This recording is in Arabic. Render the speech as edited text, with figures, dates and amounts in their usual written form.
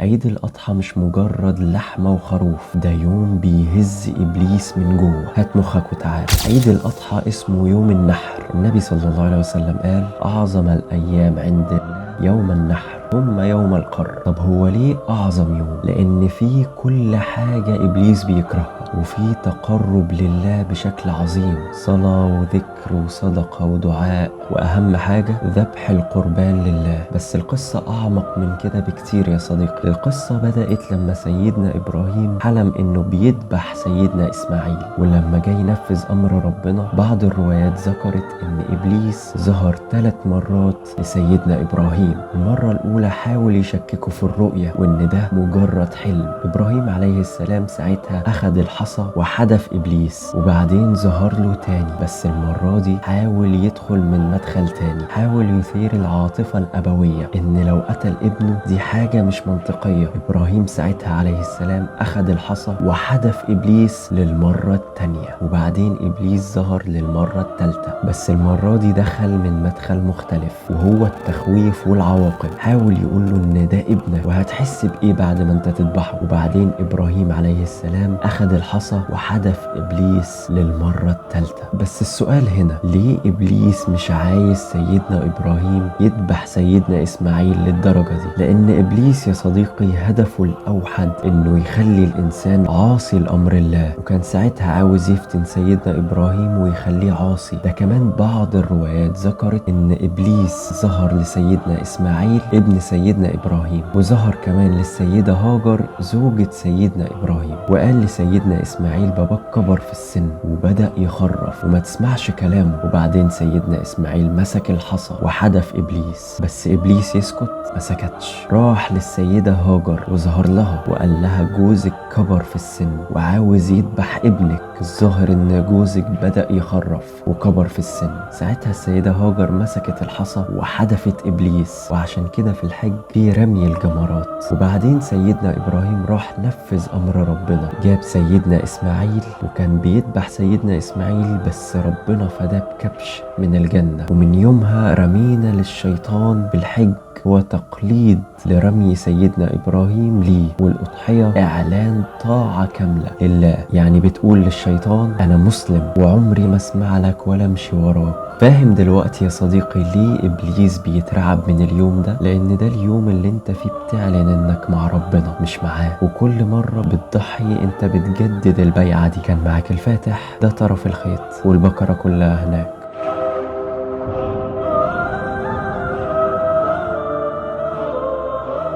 عيد الأضحى مش مجرد لحمة وخروف، ده يوم بيهز إبليس من جوه. هات مخك وتعال. عيد الأضحى اسمه يوم النحر. النبي صلى الله عليه وسلم قال: أعظم الأيام عند الله يوم النحر ثم يوم القر. طب هو ليه أعظم يوم؟ لأن فيه كل حاجة إبليس بيكرهها، وفيه تقرب لله بشكل عظيم، صلاة وذكر وصدقة ودعاء، وأهم حاجة ذبح القربان لله. بس القصة أعمق من كده بكتير يا صديقي. القصة بدأت لما سيدنا إبراهيم حلم إنه بيذبح سيدنا إسماعيل، ولما جاي ينفذ أمر ربنا بعض الروايات ذكرت إن إبليس ظهر 3 مرات لسيدنا إبراهيم. المرة الأولى حاول يشككه في الرؤية وإن ده مجرد حلم. إبراهيم عليه السلام ساعتها أخذ الحصى وحدف إبليس، وبعدين ظهر له تاني، بس المرة دي حاول يدخل من مدخل تاني، حاول يثير العاطفة الأبوية إن لو قتل ابنه دي حاجة مش منطقية. إبراهيم ساعتها عليه السلام أخذ الحصى وحدف إبليس للمرة التانية، وبعدين إبليس ظهر للمرة التالتة، بس المرة دي دخل من مدخل مختلف وهو التخويف والعواقب. حاول يقول له إن ده ابنك وهتحس بإيه بعد ما انت تذبحه. وبعدين إبراهيم عليه السلام أخذ الحصى وحدف إبليس للمرة التالتة. بس السؤال هنا، ليه إبليس مش عايز سيدنا إبراهيم يذبح سيدنا إسماعيل للدرجة دي؟ لأن إبليس يا صديقي هدفه الأوحد إنه يخلي الإنسان عاصي لأمر الله، وكان ساعتها عاوز يفتن سيدنا إبراهيم ويخليه عاصي. ده كمان بعض الروايات ذكرت إن إبليس ظهر لسيدنا إسماعيل ابن سيدنا إبراهيم، وظهر كمان للسيدة هاجر زوجة سيدنا إبراهيم، وقال لسيدنا إسماعيل باباك كبر في السن وبدأ يخرف وما تسمعش كلامه. وبعدين سيدنا إسماعيل مسك الحصى وحدف إبليس، بس إبليس يسكت؟ ما سكتش. راح للسيدة هاجر وظهر لها وقال لها جوزك كبر في السن وعاوز يذبح ابنك، الظاهر ان جوزك بدأ يخرف وكبر في السن. ساعتها السيدة هاجر مسكت الحصى وحدفت إبليس، وعشان كده في الحج في رمي الجمرات. وبعدين سيدنا إبراهيم راح نفذ أمر ربنا، جاب سيدنا إسماعيل وكان بيذبح سيدنا إسماعيل، بس ربنا فداه بكبش من الجنة. ومن يومها رمينا للشيطان بالحج وتقليد لرمي سيدنا إبراهيم ليه، والأضحية إعلان طاعة كاملة لله. يعني بتقول للشيطان أنا مسلم وعمري ما اسمع لك ولا امشي وراك. فاهم دلوقتي يا صديقي ليه إبليس بيترعب من اليوم ده؟ لأن ده اليوم اللي انت فيه بتعلن انك مع ربنا مش معاه، وكل مرة بتضحي انت بتجدد البيعة دي. كان معاك الفاتح، ده طرف الخيط والبقرة كلها هناك.